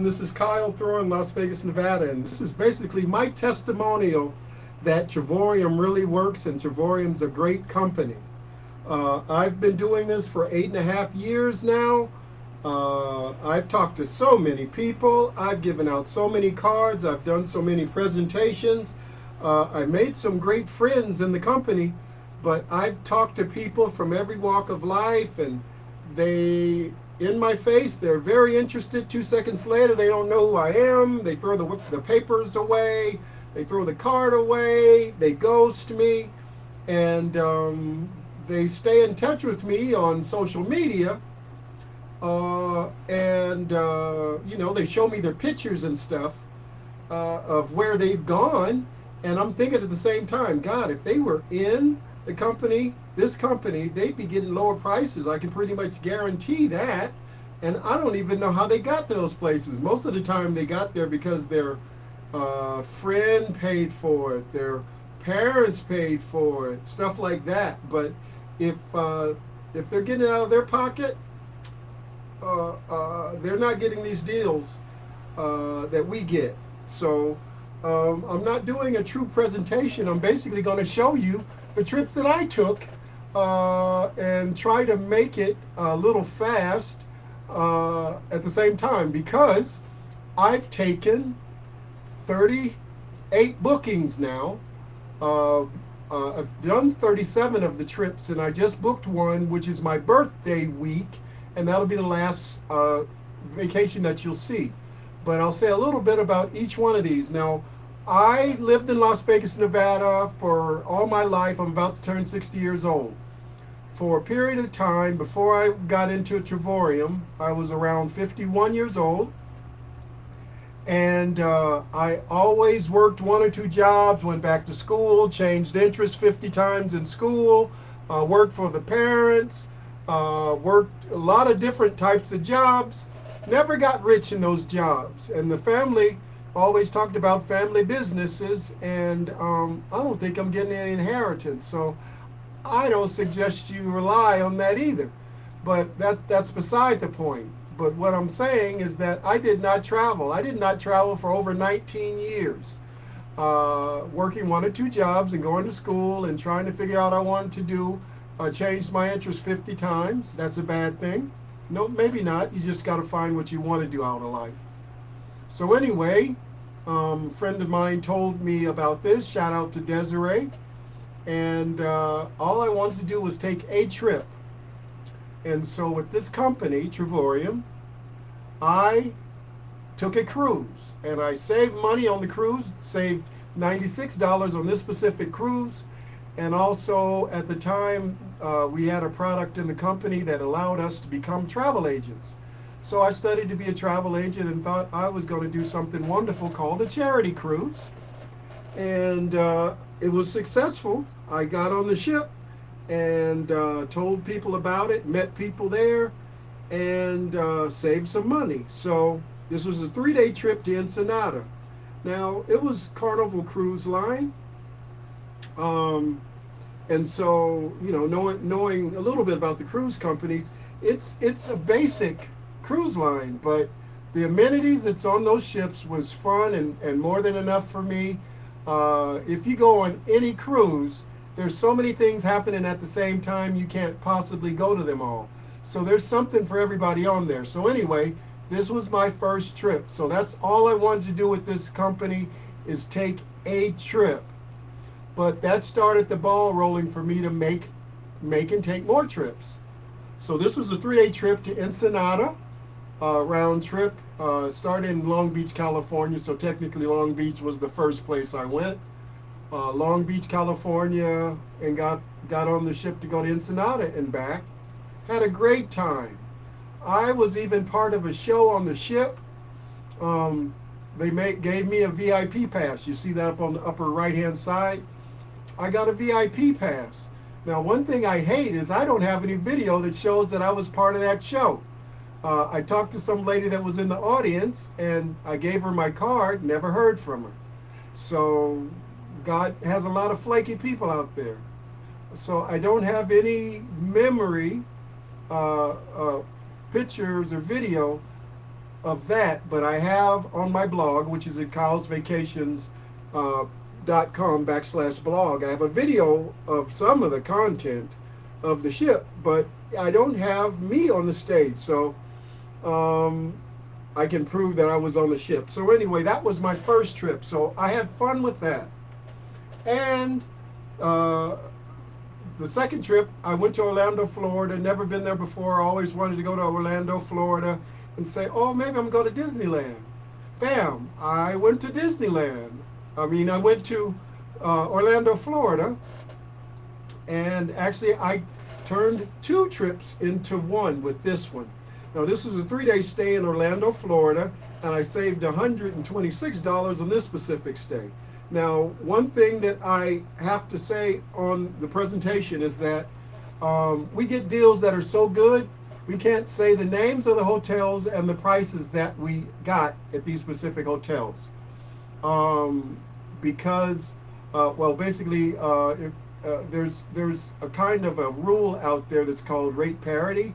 This is Kyle Thor in Las Vegas, Nevada, and this is basically my testimonial that Travorium really works and Travorium's a great company. I've been doing this for 8.5 years now. I've talked to so many people. I've given out so many cards. I've done so many presentations. I made some great friends in the company, but I've talked to people from every walk of life, and they, in my face, they're very interested. 2 seconds later, they don't know who I am. They throw the papers away. They throw the card away. They ghost me, and they stay in touch with me on social media. They show me their pictures and stuff of where they've gone, and I'm thinking at the same time, God, if they were in the company, this company, they'd be getting lower prices. I can pretty much guarantee that. And I don't even know how they got to those places. Most of the time they got there because their friend paid for it, their parents paid for it, stuff like that. But if they're getting it out of their pocket, they're not getting these deals that we get. So I'm not doing a true presentation. I'm basically going to show you the trips that I took and try to make it a little fast at the same time, because I've taken 38 bookings now. I've done 37 of the trips, and I just booked one, which is my birthday week, and that'll be the last vacation that you'll see. But I'll say a little bit about each one of these. Now, I lived in Las Vegas, Nevada for all my life. I'm about to turn 60 years old. For a period of time before I got into Travorium, I was around 51 years old. And I always worked 1 or 2 jobs, went back to school, changed interests 50 times in school, worked for the parents, worked a lot of different types of jobs, never got rich in those jobs. And the family always talked about family businesses, and I don't think I'm getting any inheritance. So I don't suggest you rely on that either. But that's beside the point. But what I'm saying is that I did not travel. I did not travel for over 19 years, working 1 or 2 jobs and going to school and trying to figure out what I wanted to do. I changed my interest 50 times. That's a bad thing. No, maybe not. You just got to find what you want to do out of life. So anyway, a friend of mine told me about this. Shout out to Desiree. And all I wanted to do was take a trip. And so with this company, Travorium, I took a cruise. And I saved money on the cruise, saved $96 on this specific cruise. And also at the time, we had a product in the company that allowed us to become travel agents. So I studied to be a travel agent and thought I was going to do something wonderful called a charity cruise. And it was successful. I got on the ship and told people about it, met people there, and saved some money. So this was a 3-day trip to Ensenada. Now, it was Carnival Cruise Line. And so, knowing a little bit about the cruise companies, it's a basic cruise line, but the amenities that's on those ships was fun and more than enough for me. If you go on any cruise, there's so many things happening at the same time, you can't possibly go to them all. So there's something for everybody on there. So anyway, this was my first trip. So that's all I wanted to do with this company, is take a trip. But that started the ball rolling for me to make and take more trips. So this was a 3-day trip to Ensenada, round trip. Started in Long Beach, California. So technically Long Beach was the first place I went. Long Beach, California, and got on the ship to go to Ensenada and back. Had a great time. I was even part of a show on the ship. They gave me a VIP pass. You see that up on the upper right-hand side? I got a VIP pass. Now, one thing I hate is I don't have any video that shows that I was part of that show. I talked to some lady that was in the audience, and I gave her my card, never heard from her. So God has a lot of flaky people out there. So I don't have any memory, pictures or video of that, but I have on my blog, which is at kylesvacations.com/blog, I have a video of some of the content of the ship, but I don't have me on the stage, so I can prove that I was on the ship. So anyway, that was my first trip, so I had fun with that. And the second trip, I went to Orlando, Florida. Never been there before. Always wanted to go to Orlando, Florida, and say, oh, maybe I'm going to Disneyland. Bam! I went to Disneyland. I went to Orlando, Florida, and actually I turned 2 trips into one with this one. Now, this was a 3-day stay in Orlando, Florida, and I saved $126 on this specific stay. Now, one thing that I have to say on the presentation is that we get deals that are so good, we can't say the names of the hotels and the prices that we got at these specific hotels. Because, well, basically, there's a kind of a rule out there that's called rate parity.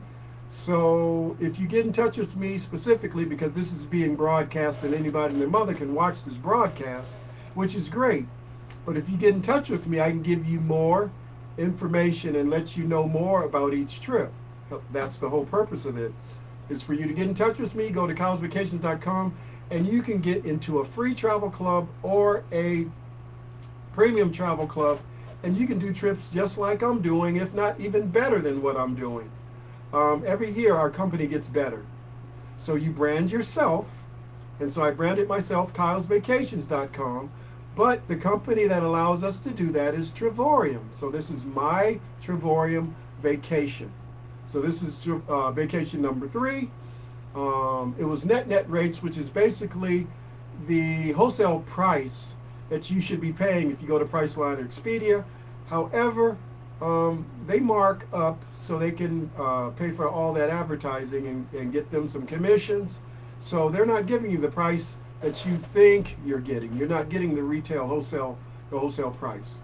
So if you get in touch with me specifically, because this is being broadcast and anybody and their mother can watch this broadcast, which is great. But if you get in touch with me, I can give you more information and let you know more about each trip. That's the whole purpose of it, is for you to get in touch with me. Go to kylesvacations.com and you can get into a free travel club or a premium travel club, and you can do trips just like I'm doing, if not even better than what I'm doing. Every year our company gets better. So you brand yourself, and so I branded myself kylesvacations.com, but the company that allows us to do that is Travorium. So this is my Travorium vacation. So this is vacation number 3. It was net rates, which is basically the wholesale price that you should be paying if you go to Priceline or Expedia. However, they mark up so they can pay for all that advertising and get them some commissions. So they're not giving you the price that you think you're getting. You're not getting the retail the wholesale price.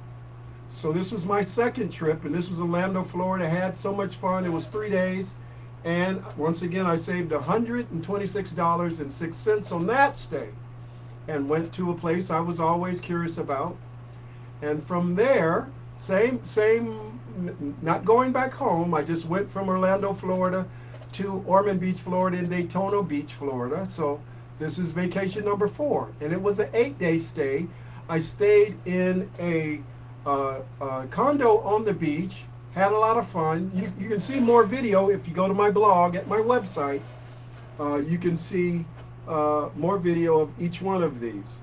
So this was my second trip, and this was Orlando, Florida. I had so much fun. It was 3 days. And once again, I saved $126.06 on that stay and went to a place I was always curious about. And from there, not going back home. I just went from Orlando, Florida to Ormond Beach, Florida, and Daytona Beach, Florida. So this is vacation number 4. And it was an 8-day stay. I stayed in a condo on the beach, had a lot of fun. You can see more video if you go to my blog at my website. You can see more video of each one of these.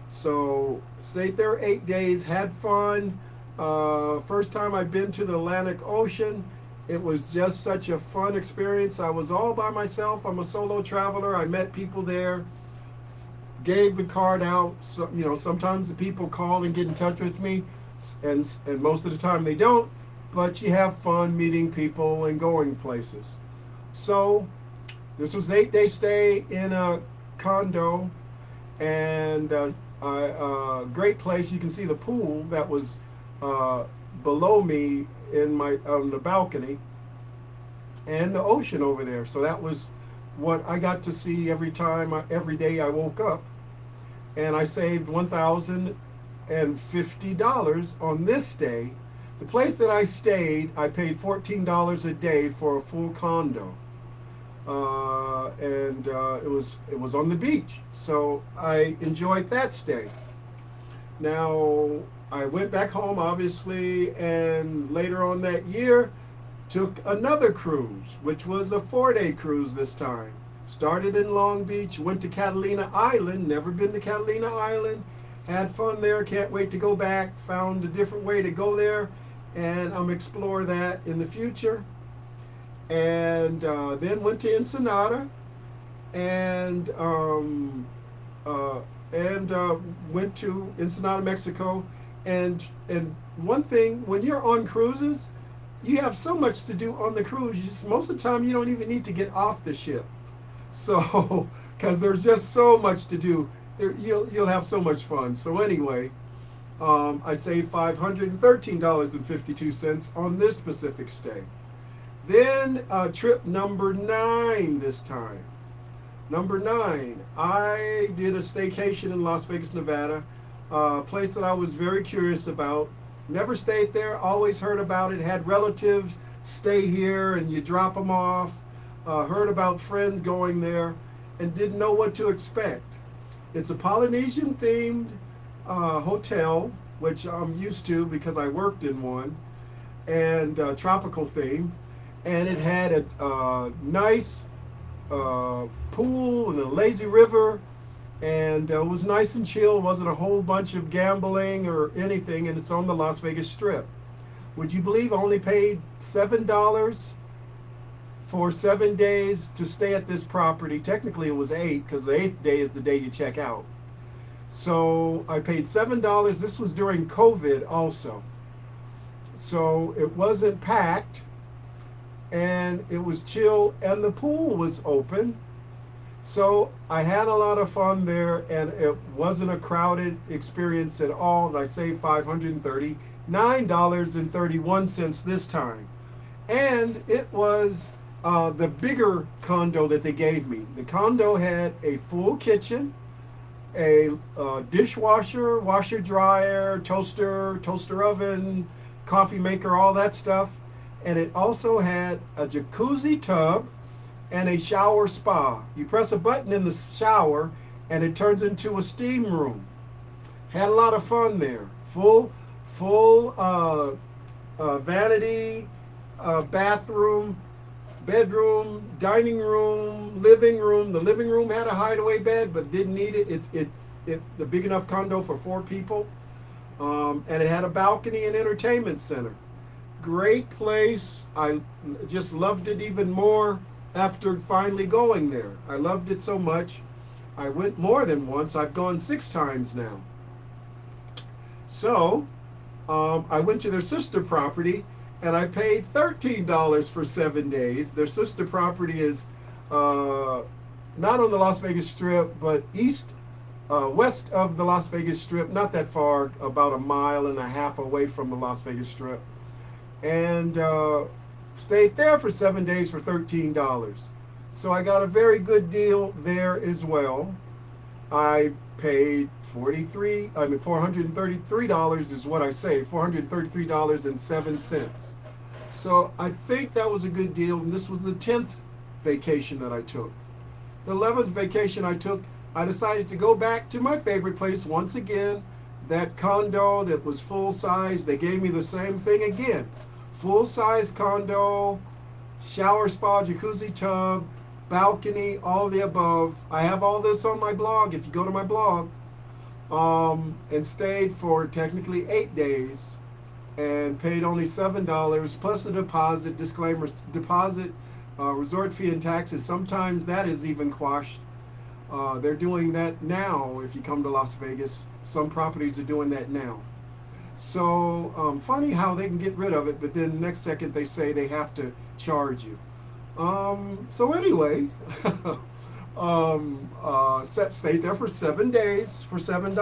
So stayed there 8 days, had fun. First time I've been to the Atlantic Ocean. It was just such a fun experience. I was all by myself. I'm a solo traveler. I met people there, gave the card out. So, sometimes the people call and get in touch with me, and most of the time they don't, but you have fun meeting people and going places. So this was an 8-day stay in a condo, and great place. You can see the pool that was below me on the balcony, and the ocean over there. So that was what I got to see every day I woke up. And I saved $1,050 on this day. The place that I stayed, I paid $14 a day for a full condo. And it was on the beach. So I enjoyed that stay. Now, I went back home, obviously, and later on that year, took another cruise, which was a 4-day cruise this time. Started in Long Beach, went to Catalina Island, never been to Catalina Island, had fun there, can't wait to go back, found a different way to go there, and I'm explore that in the future. And then went to Ensenada, and went to Ensenada, Mexico. And one thing, when you're on cruises, you have so much to do on the cruise. Most of the time, you don't even need to get off the ship. So, because there's just so much to do, you'll have so much fun. So anyway, I saved $513.52 on this specific stay. Then trip number 9 this time. Number 9, I did a staycation in Las Vegas, Nevada, a place that I was very curious about. Never stayed there, always heard about it, had relatives stay here and you drop them off. Heard about friends going there and didn't know what to expect. It's a Polynesian themed hotel, which I'm used to because I worked in one, and tropical theme. And it had a nice pool and a lazy river, and it was nice and chill. It wasn't a whole bunch of gambling or anything, and it's on the Las Vegas Strip. Would you believe I only paid $7 for 7 days to stay at this property? Technically, it was 8 because the 8th day is the day you check out. So I paid $7. This was during COVID also. So it wasn't packed and it was chill and the pool was open. So I had a lot of fun there and it wasn't a crowded experience at all. And I saved $539.31 this time. And it was the bigger condo that they gave me. The condo had a full kitchen, a dishwasher, washer dryer, toaster oven, coffee maker, all that stuff. And it also had a jacuzzi tub and a shower spa. You press a button in the shower and it turns into a steam room. Had a lot of fun there. Full vanity, bathroom, bedroom, dining room, living room. The living room had a hideaway bed but didn't need it. It's the big enough condo for 4 people. And it had a balcony and entertainment center. Great place. I just loved it even more after finally going there. I loved it so much. I went more than once. I've gone 6 times now. So I went to their sister property and I paid $13 for 7 days. Their sister property is not on the Las Vegas Strip, but west of the Las Vegas Strip, not that far, about 1.5 miles away from the Las Vegas Strip. And stayed there for 7 days for $13. So I got a very good deal there as well. I paid $433 is what I say, $433.07. So I think that was a good deal, and this was the 10th vacation that I took. The 11th vacation I took, I decided to go back to my favorite place once again, that condo that was full size. They gave me the same thing again. Full size condo, shower spa, jacuzzi tub, balcony, all the above. I have all this on my blog if you go to my blog. And stayed for technically 8 days and paid only $7 plus the deposit, disclaimer, deposit, resort fee and taxes. Sometimes that is even quashed. They're doing that now if you come to Las Vegas. Some properties are doing that now. So funny how they can get rid of it, but then the next second they say they have to charge you. So anyway, stayed there for 7 days for $7.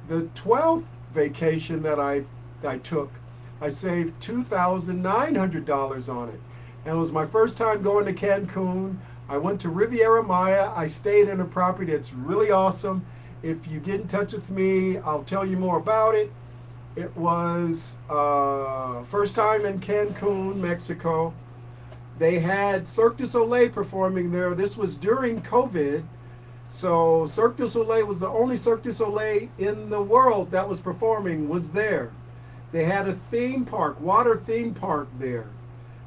The 12th vacation that I took, I saved $2,900 on it. And it was my first time going to Cancun. I went to Riviera Maya. I stayed in a property that's really awesome. If you get in touch with me, I'll tell you more about it. It was first time in Cancun, Mexico. They had Cirque du Soleil performing there. This was during COVID. So Cirque du Soleil was the only Cirque du Soleil in the world that was performing, was there. They had a theme park, water theme park there.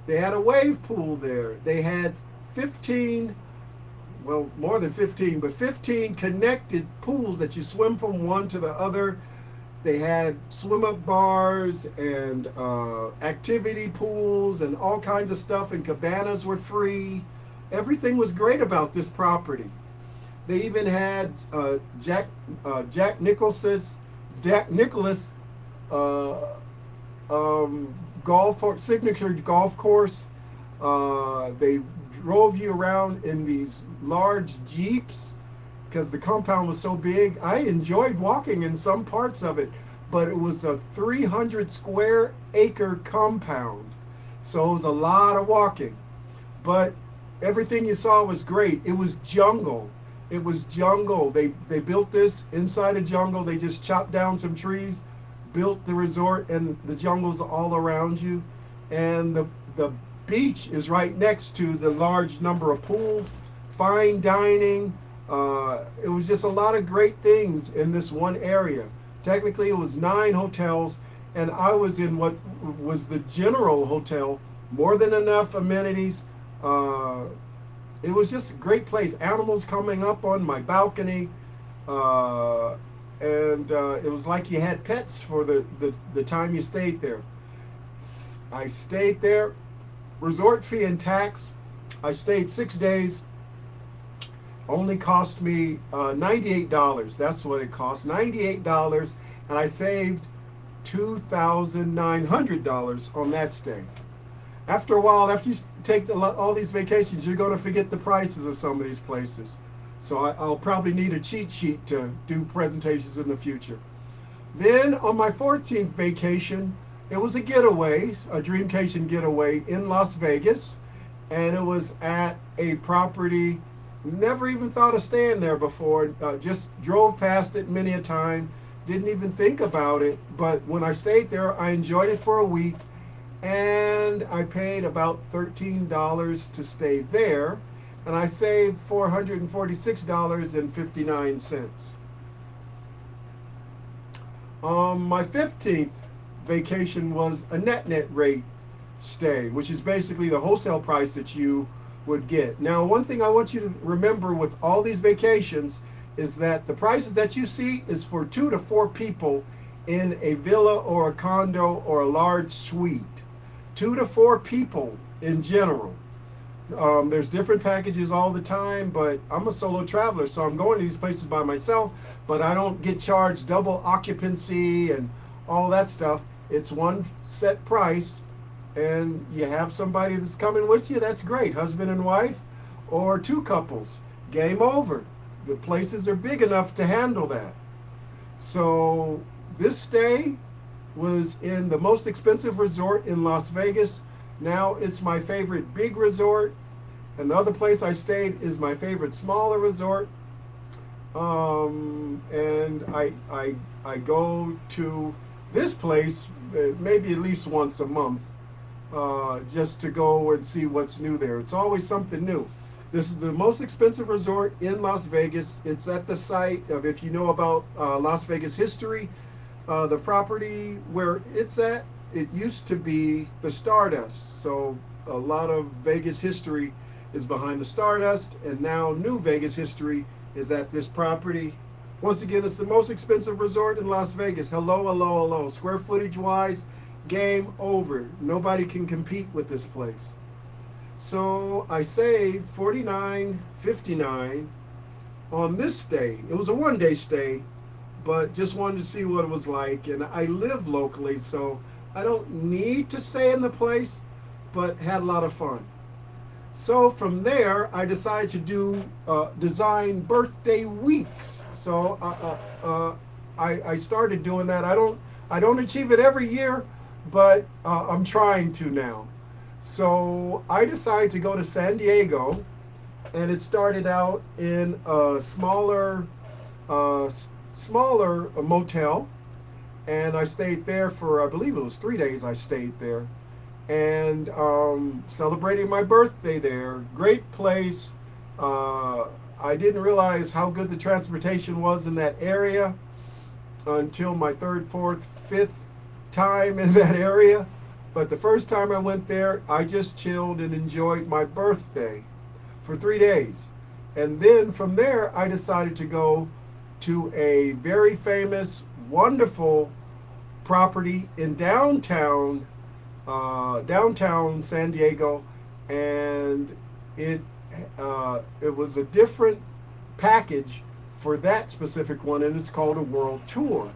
They had a wave pool there. They had 15, well, more than 15, but 15 connected pools that you swim from one to the other. They had swim-up bars and activity pools and all kinds of stuff, and cabanas were free. Everything was great about this property. They even had Jack Nicklaus signature golf course. They drove you around in these large Jeeps because the compound was so big. I enjoyed walking in some parts of it, but it was a 300 square acre compound. So it was a lot of walking. But everything you saw was great. It was jungle. It was jungle. They built this inside a jungle. They just chopped down some trees, built the resort, and the jungle's all around you. And the beach is right next to the large number of pools, fine dining. It was just a lot of great things in this one area. Technically, it was 9 hotels, and I was in what was the general hotel. More than enough amenities. It was just a great place. Animals coming up on my balcony, and it was like you had pets for the time you stayed there. I stayed there, resort fee and tax. I stayed 6 days. Only cost me $98. That's what it cost, $98, and I saved $2,900 on that stay. After a while, after you take all these vacations, you're going to forget the prices of some of these places. So I'll probably need a cheat sheet to do presentations in the future. Then on my 14th vacation, it was a getaway, a Dreamcation getaway in Las Vegas. And it was at a property, never even thought of staying there before. Just drove past it many a time, didn't even think about it. But when I stayed there, I enjoyed it for a week. And I paid about $13 to stay there, and I saved $446.59. My 15th vacation was a net rate stay, which is basically the wholesale price that you would get. Now, one thing I want you to remember with all these vacations is that the prices that you see is for 2 to 4 people in a villa or a condo or a large suite. 2 to 4 people in general. There's different packages all the time, but I'm a solo traveler, so I'm going to these places by myself, but I don't get charged double occupancy and all that stuff. It's one set price, and you have somebody that's coming with you, that's great. Husband and wife, or 2 couples. Game over. The places are big enough to handle that. So this stay was in the most expensive resort in Las Vegas. Now it's my favorite big resort, and the other place I stayed is my favorite smaller resort. And I go to this place maybe at least once a month, just to go and see what's new there. It's always something new. This is the most expensive resort in Las Vegas. It's at the site of, if you know about Las Vegas history, the property where it's at, it used to be the Stardust. So a lot of Vegas history is behind the Stardust, and now new Vegas history is at this property. Once again, it's the most expensive resort in Las Vegas. Hello, hello, hello. Square footage wise, game over. Nobody can compete with this place. So I saved $49.59 on this stay. It was a 1-day stay, but just wanted to see what it was like. And I live locally, so I don't need to stay in the place, but had a lot of fun. So from there, I decided to do design birthday weeks. So I started doing that. I don't achieve it every year, but I'm trying to now. So I decided to go to San Diego, and it started out in a smaller motel, and I stayed there for, I believe it was 3 days I stayed there, and celebrating my birthday there. Great place. I didn't realize how good the transportation was in that area until my 3rd, 4th, 5th time in that area. But the first time I went there, I just chilled and enjoyed my birthday for 3 days. And then from there, I decided to go to a very famous, wonderful property in downtown San Diego, and it was a different package for that specific one, and it's called a world tour.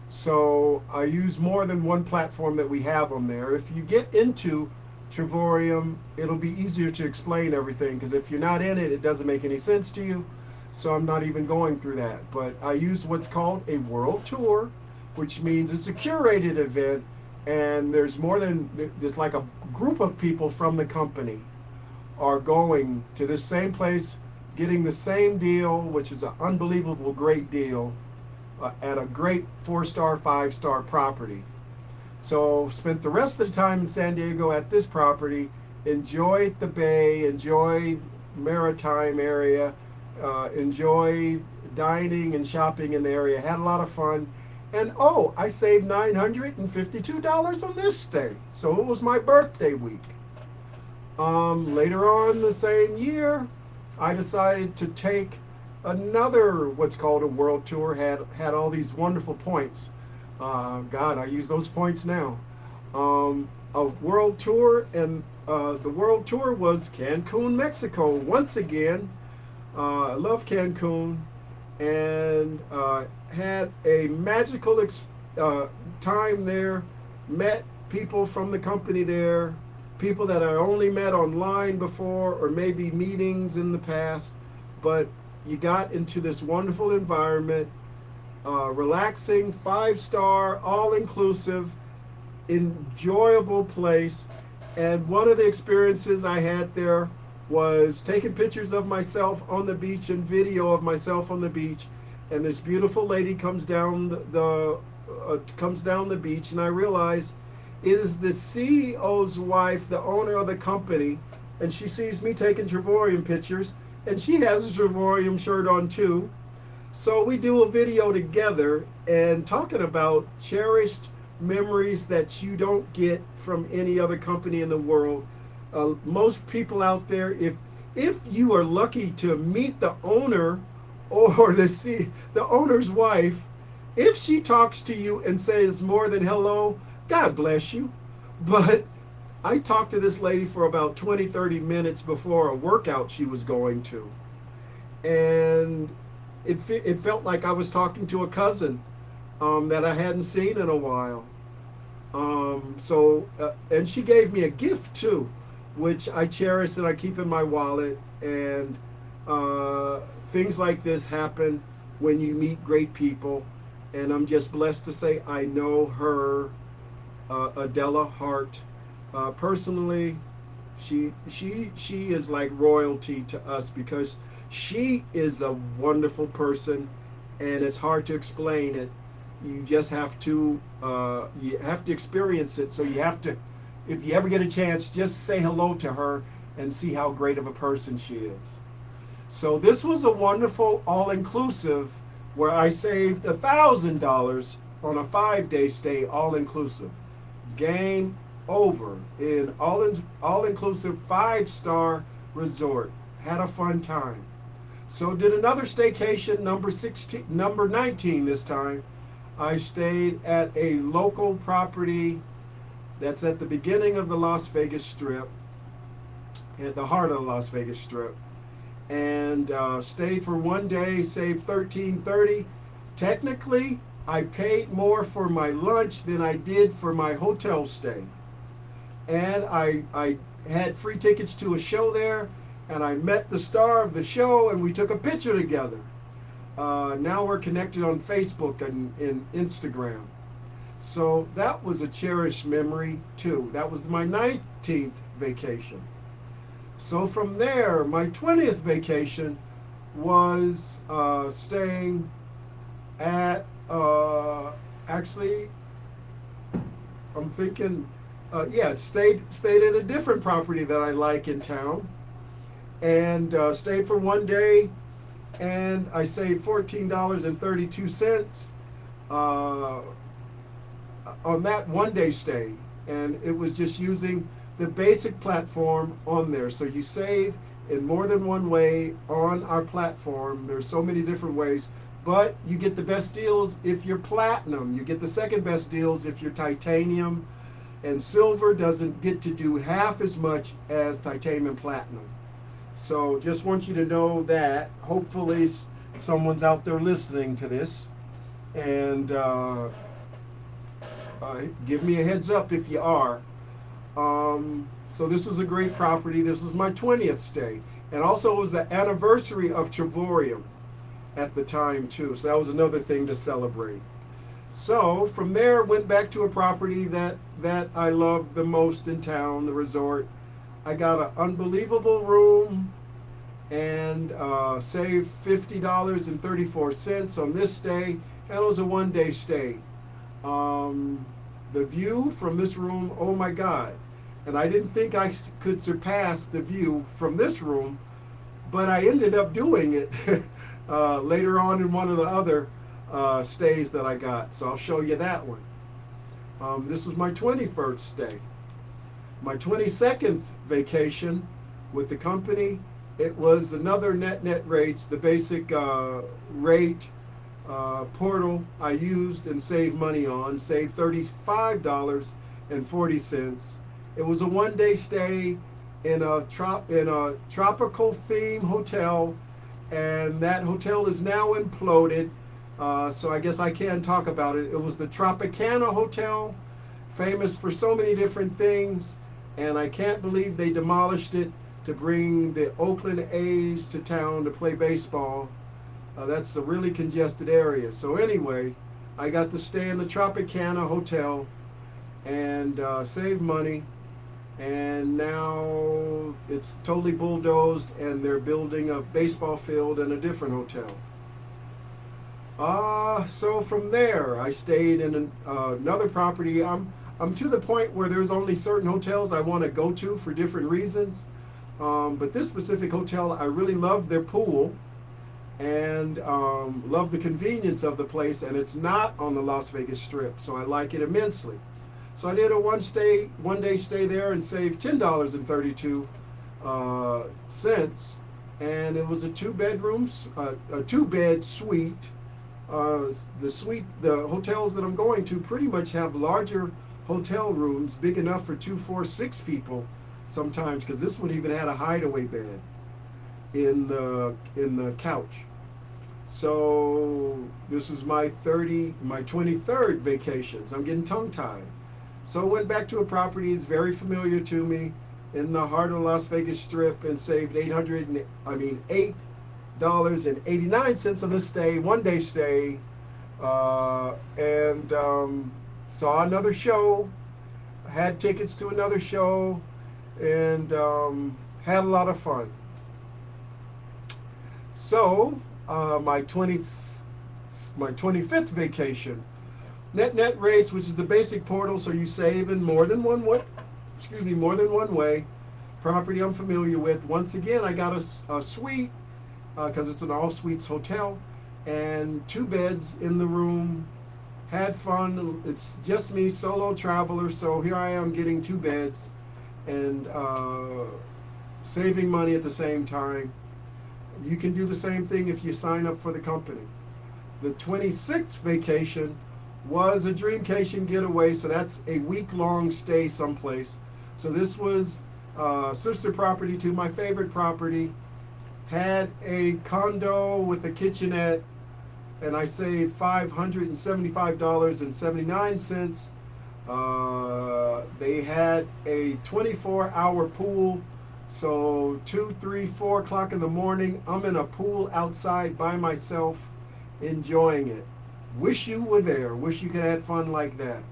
So I use more than one platform that we have on there. If you get into Travorium, it'll be easier to explain everything, because if you're not in it, it doesn't make any sense to you. So I'm not even going through that. But I use what's called a world tour, which means it's a curated event, and there's like a group of people from the company. are going to this same place, getting the same deal, which is an unbelievable great deal, at a great 4-star, 5-star property. So spent the rest of the time in San Diego at this property, enjoyed the bay, enjoyed maritime area, enjoyed dining and shopping in the area, had a lot of fun. And oh, I saved $952 on this stay. So it was my birthday week. Later on the same year, I decided to take another what's called a world tour. Had all these wonderful points. God, I use those points now. A world tour, and the world tour was Cancun, Mexico. Once again, I love Cancun, and had a magical time there. Met people from the company there, people that I only met online before, or maybe meetings in the past. But you got into this wonderful environment, relaxing, 5-star, all-inclusive, enjoyable place. And one of the experiences I had there was taking pictures of myself on the beach and video of myself on the beach. And this beautiful lady comes down the beach, and I realize it is the CEO's wife, the owner of the company, and she sees me taking Travorium pictures, and she has a Travorium shirt on too. So we do a video together and talking about cherished memories that you don't get from any other company in the world. Most people out there, if you are lucky to meet the owner or the owner's wife, if she talks to you and says more than hello, God bless you. But I talked to this lady for about 20, 30 minutes before a workout she was going to. And it felt like I was talking to a cousin that I hadn't seen in a while. And she gave me a gift too, which I cherish and I keep in my wallet. And things like this happen when you meet great people. And I'm just blessed to say I know her, Adela Hart. Personally, she is like royalty to us because she is a wonderful person, and it's hard to explain it. You just have to experience it. So you have to, if you ever get a chance, just say hello to her and see how great of a person she is. So this was a wonderful all-inclusive where I saved $1,000 on a 5-day stay, all-inclusive. Game over in all-inclusive 5-star resort. Had a fun time. So did another staycation, number 19 this time. I stayed at a local property that's at the beginning of the Las Vegas Strip, at the heart of the Las Vegas Strip, and stayed for 1 day, saved $1,330. Technically, I paid more for my lunch than I did for my hotel stay. And I had free tickets to a show there, and I met the star of the show, and we took a picture together. Now we're connected on Facebook and Instagram. So that was a cherished memory too. That was my 19th vacation. So from there, my 20th vacation was staying at, actually, I'm thinking, stayed at a different property that I like in town, and stayed for 1 day, and I saved $14.32 on that 1 day stay, and it was just using the basic platform on there. So you save in more than one way on our platform. There's so many different ways, but you get the best deals if you're platinum. You get the second best deals if you're titanium, and silver doesn't get to do half as much as titanium and platinum. So just want you to know that. Hopefully someone's out there listening to this, and give me a heads up if you are. So this was a great property. This was my 20th stay, and also it was the anniversary of Travorium at the time too. So that was another thing to celebrate. So from there, went back to a property that I loved the most in town, the resort. I got an unbelievable room and saved $50.34 on this stay, and it was a 1-day stay. Um, the view from this room, oh my God. And I didn't think I could surpass the view from this room, but I ended up doing it later on in one of the other stays that I got. So I'll show you that one. This was my 21st stay. My 22nd vacation with the company, it was another net rates, the basic rate portal I used and saved money on, saved $35.40. It was a 1-day stay in a tropical theme hotel, and that hotel is now imploded. So I guess I can talk about it. It was the Tropicana Hotel, famous for so many different things, and I can't believe they demolished it to bring the Oakland A's to town to play baseball. That's a really congested area. So anyway, I got to stay in the Tropicana Hotel and save money. And now it's totally bulldozed, and they're building a baseball field in a different hotel. So from there, I stayed in another property. I'm to the point where there's only certain hotels I want to go to for different reasons. But this specific hotel, I really loved their pool and love the convenience of the place, and it's not on the Las Vegas Strip, so I like it immensely. So I did a 1-day stay there and saved $10.32, and it was a 2-bed suite. The hotels that I'm going to pretty much have larger hotel rooms, big enough for 2, 4, 6 people sometimes, because this one even had a hideaway bed in the couch. So this was my 23rd vacation. So I'm getting tongue-tied. So I went back to a property that's very familiar to me in the heart of the Las Vegas Strip and saved $8.89 on this stay, 1-day stay, and saw another show, had tickets to another show, and had a lot of fun. So my 25th vacation, net rates, which is the basic portal, so you save in more than one way. Property I'm familiar with. Once again, I got a suite because it's an all suites hotel, and 2 beds in the room. Had fun. It's just me, solo traveler, so here I am getting 2 beds and saving money at the same time. You can do the same thing if you sign up for the company. The 26th vacation was a Dreamcation getaway, so that's a week-long stay someplace. So this was sister property to my favorite property. Had a condo with a kitchenette, and I saved $575.79. They had a 24-hour pool, so 2, 3, 4 o'clock in the morning, I'm in a pool outside by myself, enjoying it. Wish you were there. Wish you could have had fun like that.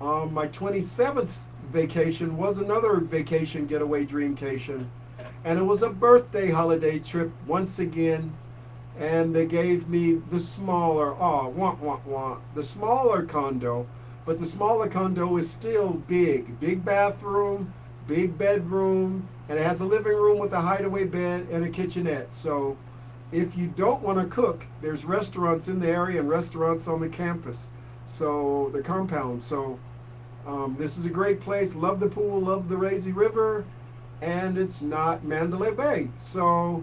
My 27th vacation was another vacation getaway Dreamcation, and it was a birthday holiday trip once again. And they gave me the smaller, the smaller condo, but the smaller condo is still big bathroom, big bedroom, and it has a living room with a hideaway bed and a kitchenette. So if you don't want to cook, there's restaurants in the area and restaurants on the campus, so the compound. So this is a great place. Love the pool, love the Lazy River, and it's not Mandalay Bay. So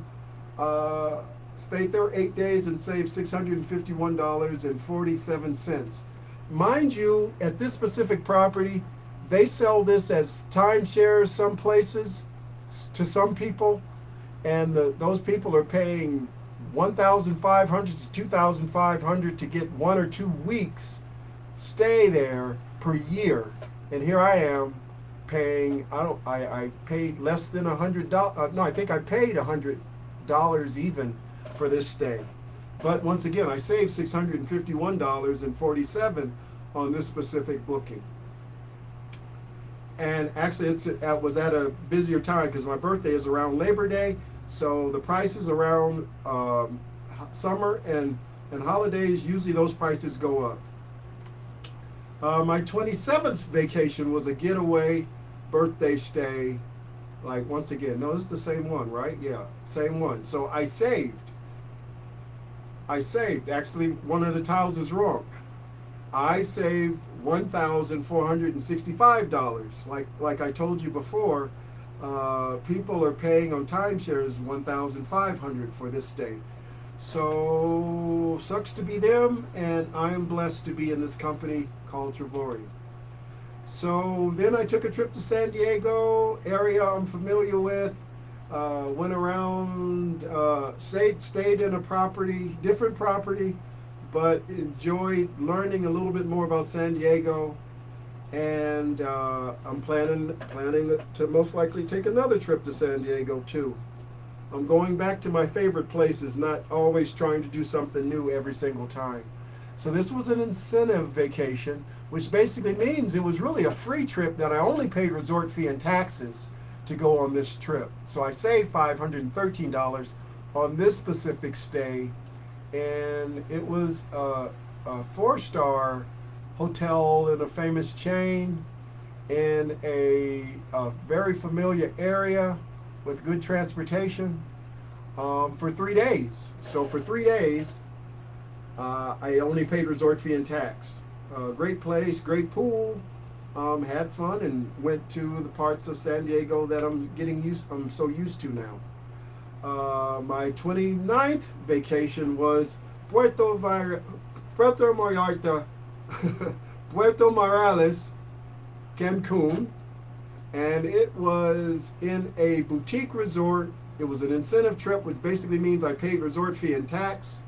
stayed there 8 days and saved $651.47. Mind you, at this specific property, they sell this as timeshares some places to some people, and those people are paying $1,500 to $2,500 to get 1 or 2 weeks stay there per year. And here I am paying, I paid less than $100. No, I think I paid $100 even for this stay. But once again, I saved $651.47 on this specific booking. And actually it was at a busier time because my birthday is around Labor Day, so the prices around summer and holidays, usually those prices go up. My 27th vacation was a getaway birthday stay. Like, once again, no, this is the same one, right? Yeah, same one. So I saved. Actually, one of the tiles is wrong. I saved $1,465. Like I told you before, people are paying on timeshares $1,500 for this stay. So sucks to be them, and I am blessed to be in this company called Travorium. So then I took a trip to San Diego, area I'm familiar with. Went around, stayed in a property, different property, but enjoyed learning a little bit more about San Diego. And I'm planning to most likely take another trip to San Diego too. I'm going back to my favorite places, not always trying to do something new every single time. So this was an incentive vacation, which basically means it was really a free trip that I only paid resort fee and taxes to go on this trip. So I saved $513 on this specific stay, and it was a four-star hotel in a famous chain in a very familiar area with good transportation for 3 days. So for 3 days, I only paid resort fee and tax. Great place, great pool. Had fun and went to the parts of San Diego that I'm so used to now. My 29th vacation was Puerto Vallarta, Puerto Morales, Cancun, and it was in a boutique resort. It was an incentive trip, which basically means I paid resort fee and tax.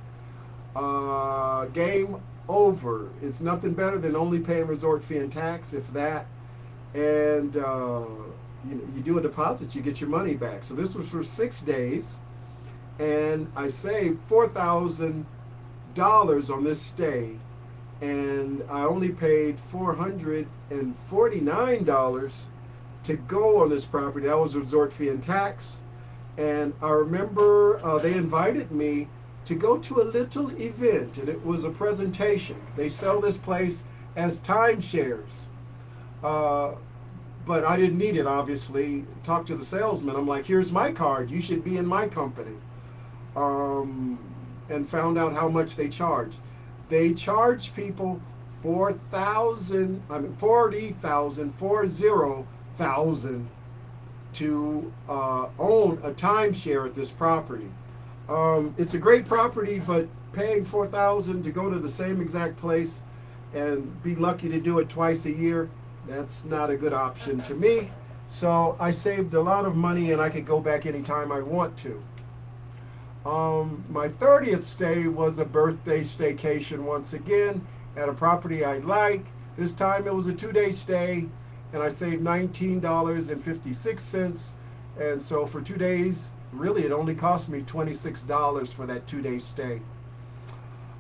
Game over. It's nothing better than only paying resort fee and tax, if that. And you do a deposit, you get your money back. So this was for 6 days, and I saved $4,000 on this stay, and I only paid $449 to go on this property. That was resort fee and tax. And I remember they invited me to go to a little event, and it was a presentation. They sell this place as timeshares. But I didn't need it, obviously. Talked to the salesman. I'm like, here's my card. You should be in my company. And found out how much they charge. They charge people $40,000 to own a timeshare at this property. It's a great property, but paying $4,000 to go to the same exact place and be lucky to do it twice a year, that's not a good option to me. So I saved a lot of money, and I could go back anytime I want to. My 30th stay was a birthday staycation once again at a property I like. This time it was a 2-day stay, and I saved $19.56. And so for 2 days, really it only cost me $26 for that 2-day stay.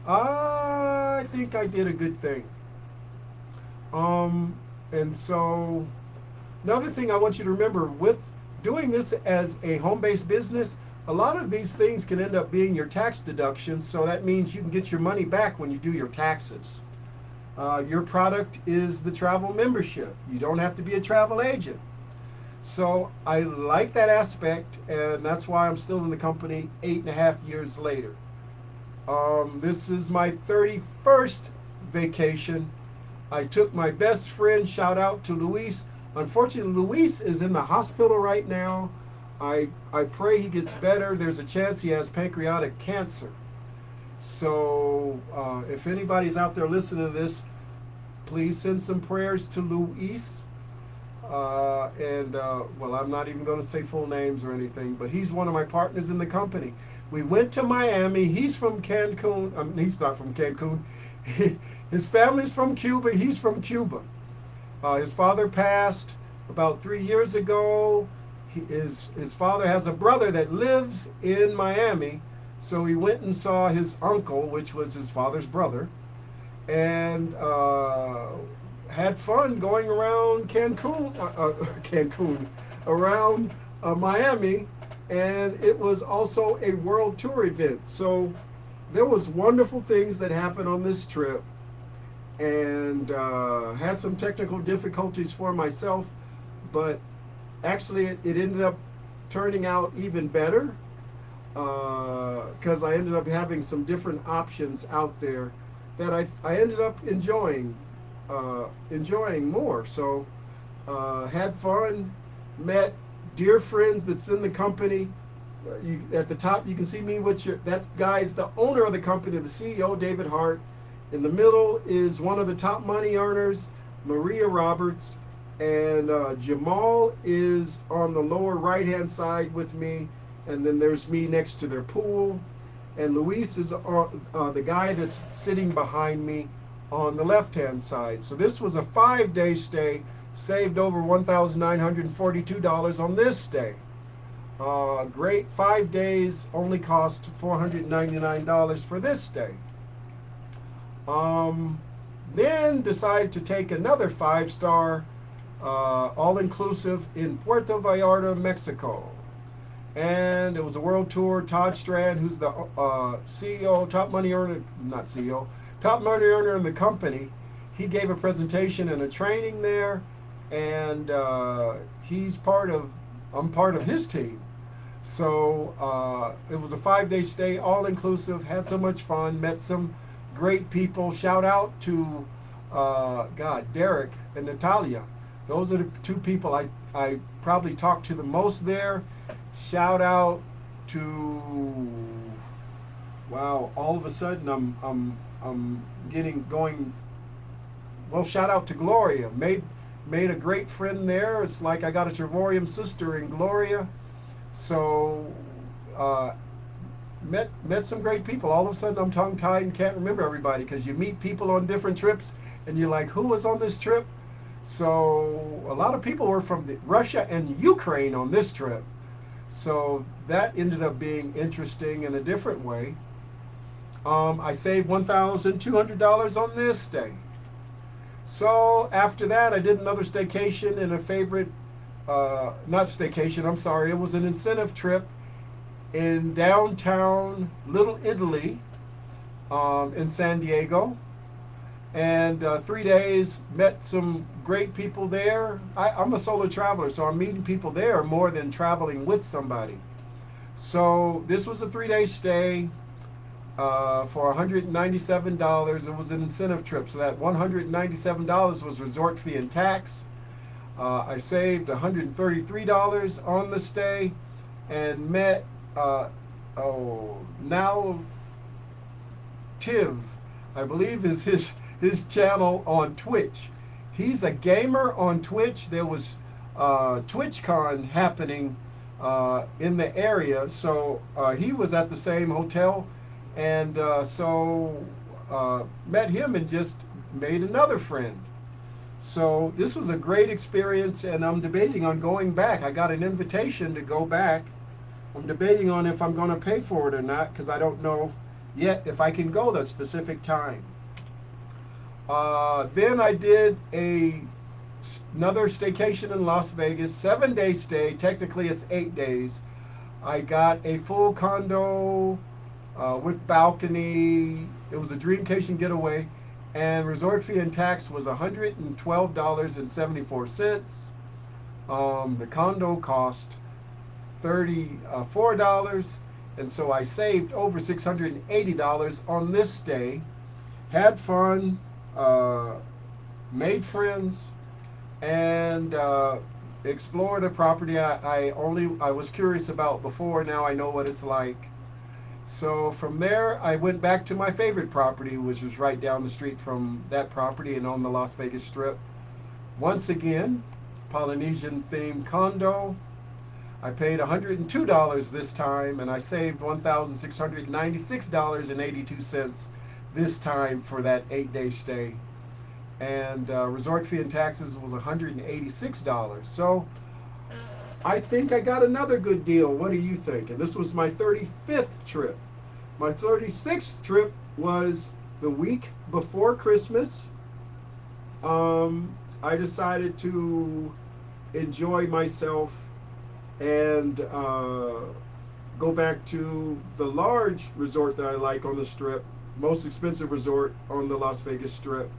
I think I did a good thing. And so another thing I want you to remember with doing this as a home-based business, a lot of these things can end up being your tax deductions, so that means you can get your money back when you do your taxes. Your product is the travel membership. You don't have to be a travel agent. So I like that aspect, and that's why I'm still in the company 8.5 years later. This is my 31st vacation. I took my best friend, shout out to Luis. Unfortunately, Luis is in the hospital right now. I pray he gets better. There's a chance he has pancreatic cancer. So if anybody's out there listening to this, please send some prayers to Luis. Well, I'm not even going to say full names or anything, but he's one of my partners in the company. We went to Miami. He's from Cancun. He's not from Cancun. His family's from Cuba. He's from Cuba. His father passed about 3 years ago. His father has a brother that lives in Miami, so he went and saw his uncle, which was his father's brother, and had fun going around Cancun, around Miami, and it was also a world tour event. So there was wonderful things that happened on this trip, and had some technical difficulties for myself, but actually it ended up turning out even better because I ended up having some different options out there that I ended up enjoying more. So had fun, met dear friends that's in the company. At the top, you can see me with that guy's the owner of the company, the CEO, David Hart. In the middle is one of the top money earners, Maria Roberts. And Jamal is on the lower right-hand side with me. And then there's me next to their pool. And Luis is the guy that's sitting behind me on the left-hand side. So this was a 5-day stay, saved over $1,942 on this stay. Great 5 days, only cost $499 for this stay. Then decided to take another 5-star all-inclusive in Puerto Vallarta, Mexico. And it was a world tour. Todd Strand, who's the CEO, top money earner, not CEO, top money earner in the company, he gave a presentation and a training there, and I'm part of his team. So it was a 5-day stay, all inclusive, had so much fun, met some great people. Shout out to Derek and Natalia. Those are the two people I probably talked to the most there. Shout out to, wow, all of a sudden I'm getting. Well, shout out to Gloria. Made a great friend there. It's like I got a Travorium sister in Gloria. So met some great people. All of a sudden I'm tongue-tied and can't remember everybody, because you meet people on different trips and you're like, who was on this trip? So a lot of people were from Russia and Ukraine on this trip. So that ended up being interesting in a different way. I saved $1,200 on this stay. So after that, I did another staycation in a favorite, not staycation, I'm sorry, it was an incentive trip in downtown Little Italy in San Diego. And 3 days, met some great people there. I'm a solo traveler, so I'm meeting people there more than traveling with somebody. So this was a 3-day stay for $197. It was an incentive trip, so that $197 was resort fee and tax. I saved $133 on the stay and met now Tiv, I believe is his channel on Twitch. He's a gamer on Twitch. There was TwitchCon happening in the area, so he was at the same hotel, and met him and just made another friend. So this was a great experience, and I'm debating on going back. I got an invitation to go back. I'm debating on if I'm going to pay for it or not, because I don't know yet if I can go that specific time. Then I did another staycation in Las Vegas, 7-day stay. Technically it's 8 days. I got a full condo with balcony. It was a Dreamcation getaway, and resort fee and tax was $112.74. The condo cost $34, and so I saved over $680 on this stay. Had fun. Made friends, and explored a property I was curious about before. Now I know what it's like. So from there I went back to my favorite property, which was right down the street from that property and on the Las Vegas Strip. Once again, Polynesian themed condo. I paid $102 this time, and I saved $1,696.82 this time for that 8-day stay. And resort fee and taxes was $186. So I think I got another good deal. What do you think? And this was my 35th trip. My 36th trip was the week before Christmas. I decided to enjoy myself and go back to the large resort that I like on the Strip, most expensive resort on the Las Vegas Strip.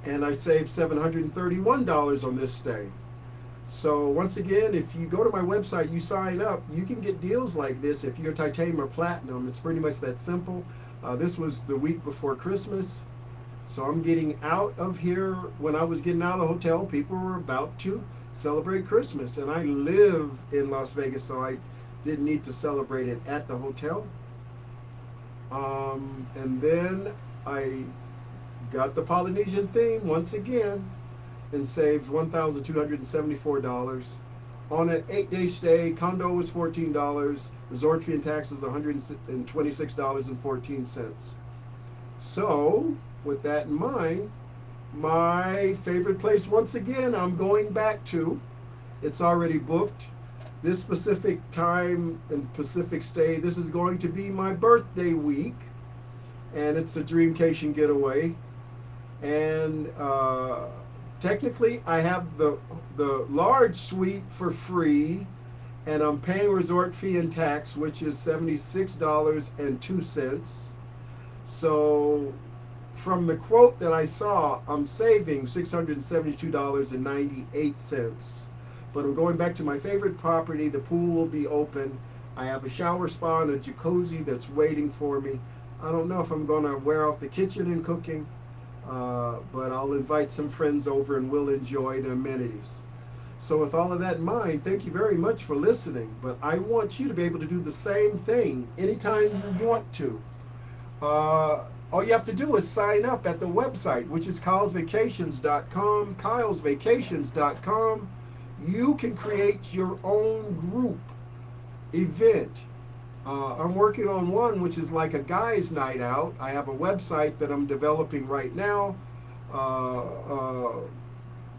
And I saved $731 on this stay. So once again, if you go to my website, you sign up, you can get deals like this if you're titanium or platinum. It's pretty much that simple. This was the week before Christmas. So I'm getting out of here. When I was getting out of the hotel, people were about to celebrate Christmas. And I live in Las Vegas, so I didn't need to celebrate it at the hotel. And then I got the Polynesian theme once again and saved $1,274. On an 8-day stay, condo was $14, resort fee and tax was $126.14. So, with that in mind, my favorite place once again I'm going back to. It's already booked. This specific time and Pacific stay, this is going to be my birthday week, and it's a Dreamcation getaway. And technically, I have the large suite for free, and I'm paying resort fee and tax, which is $76.02. So, from the quote that I saw, I'm saving $672.98. But I'm going back to my favorite property. The pool will be open. I have a shower spa and a jacuzzi that's waiting for me. I don't know if I'm going to wear off the kitchen and cooking. But I'll invite some friends over and we'll enjoy the amenities. So with all of that in mind, thank you very much for listening. But I want you to be able to do the same thing anytime you want to. All you have to do is sign up at the website, which is kylesvacations.com, kylesvacations.com. You can create your own group event. I'm working on one which is like a guys' night out. I have a website that I'm developing right now,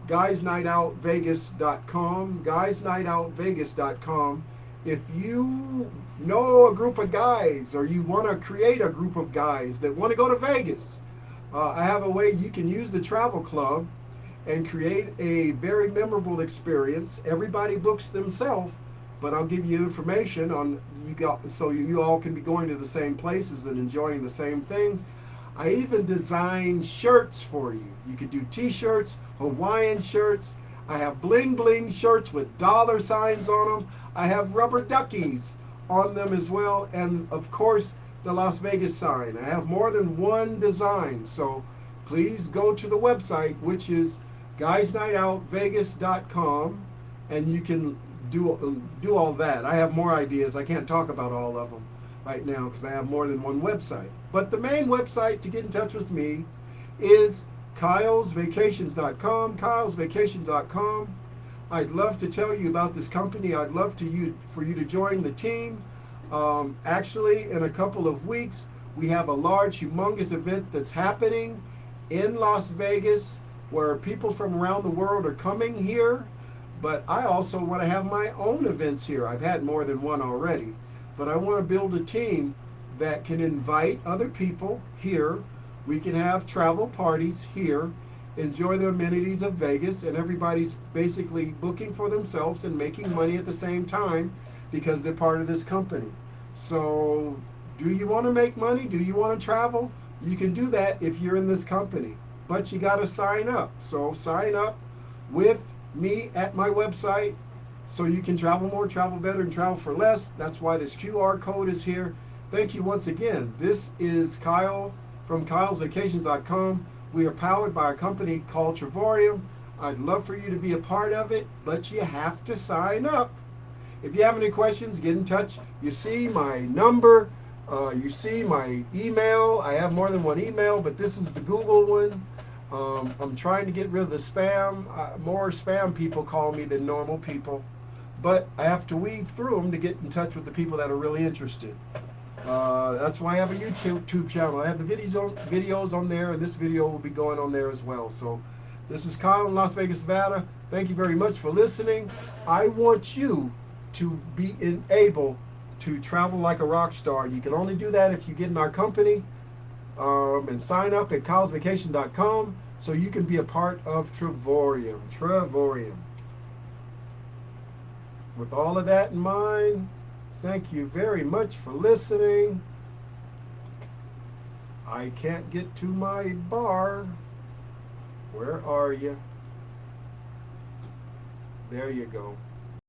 guysnightoutvegas.com, guysnightoutvegas.com. If you know a group of guys or you want to create a group of guys that want to go to Vegas, I have a way you can use the travel club and create a very memorable experience. Everybody books themselves, but I'll give you information on so you all can be going to the same places and enjoying the same things. I even designed shirts for you. You could do t-shirts, Hawaiian shirts. I have bling bling shirts with dollar signs on them. I have rubber duckies on them as well. And of course, the Las Vegas sign. I have more than one design. So please go to the website, which is guysnightoutvegas.com, and you can do all that. I have more ideas. I can't talk about all of them right now because I have more than one website. But the main website to get in touch with me is kylesvacations.com, kylesvacations.com. I'd love to tell you about this company. I'd love for you to join the team. Actually, in a couple of weeks, we have a large, humongous event that's happening in Las Vegas where people from around the world are coming here. But I also want to have my own events here. I've had more than one already. But I want to build a team that can invite other people here. We can have travel parties here, enjoy the amenities of Vegas, and everybody's basically booking for themselves and making money at the same time because they're part of this company. So, do you want to make money? Do you want to travel? You can do that if you're in this company. But you got to sign up. So, sign up with me at my website so you can travel more, travel better, and travel for less. That's why this QR code is here. Thank you once again. This is Kyle from kylesvacations.com. We are powered by a company called Travorium. I'd love for you to be a part of it, but you have to sign up. If you have any questions, get in touch. You see my number. You see my email. I have more than one email, but this is the Google one. I'm trying to get rid of the spam. More spam people call me than normal people. But I have to weave through them to get in touch with the people that are really interested. That's why I have a YouTube channel. I have the videos on there, and this video will be going on there as well. So this is Kyle in Las Vegas, Nevada. Thank you very much for listening. I want you to be able to travel like a rock star. You can only do that if you get in our company. And sign up at kylesvacation.com. so you can be a part of Travorium. Travorium. With all of that in mind, thank you very much for listening. I can't get to my bar. Where are you? There you go.